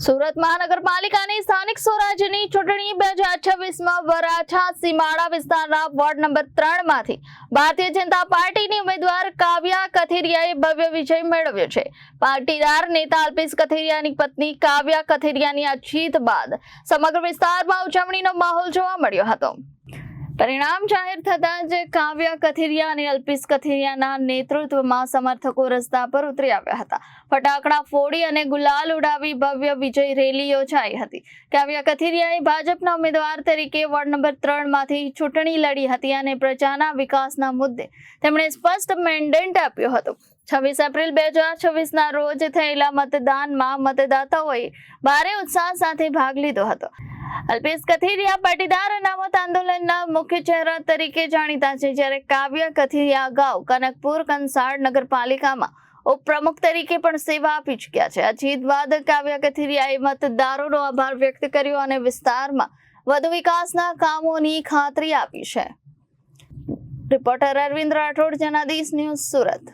સુરત મહાનગરપાલિકાની સ્થાનિક સ્વરાજ્યની ચૂંટણી 2026માં વરાછા સીમાડા વિસ્તારના વોર્ડ નંબર 3 માંથી ભારતીય જનતા પાર્ટીની ઉમેદવાર કાવ્યા કથિરિયાએ ભવ્ય વિજય મેળવ્યો છે। પાટીદાર નેતા અલ્પેશ કથિરિયાની પત્ની કાવ્યા કથિરિયાની આ જીત બાદ સમગ્ર વિસ્તારમાં ઉજવણીનો માહોલ જોવા મળ્યો હતો। પરિણામ જાહેર થતાં જ કાવ્યા કથિરિયા અને અલ્પેશ કથિરિયાના નેતૃત્વમાં સમર્થકો રસ્તા પર ઉતરી આવ્યા હતા। ફટાકડા ફોડી અને ગુલાલ ઉડાવી ભવ્ય વિજય રેલી યોજાઈ હતી। કાવ્યા કથિરિયાએ ભાજપના ઉમેદવાર તરીકે વોર્ડ નંબર 3 માંથી ચૂંટણી લડી હતી અને પ્રજાના વિકાસના મુદ્દે તેમણે સ્પષ્ટ મેન્ડેટ આપ્યો હતો। 26 એપ્રિલ 2026ના રોજ થયેલા મતદાનમાં મતદાતાઓએ ભારે ઉત્સાહ સાથે ભાગ લીધો હતો। અલ્પેશ કથિરિયા પાટીદાર અનામત આંદોલનના મુખ્ય ચહેરા તરીકે જાણીતા છે, જ્યારે કાવ્યા કથિરિયા અગાઉ કનકપુર કંસાળ નગરપાલિકામાં ઉપપ્રમુખ તરીકે પણ સેવા આપી ચૂક્યા છે। આ જીત બાદ કાવ્યા કથિરિયાએ મતદારોનો આભાર વ્યક્ત કર્યો અને વિસ્તારમાં વધુ વિકાસના કામોની ખાતરી આપી છે। Reporter Arvind Rathod, Janadesh news, Surat.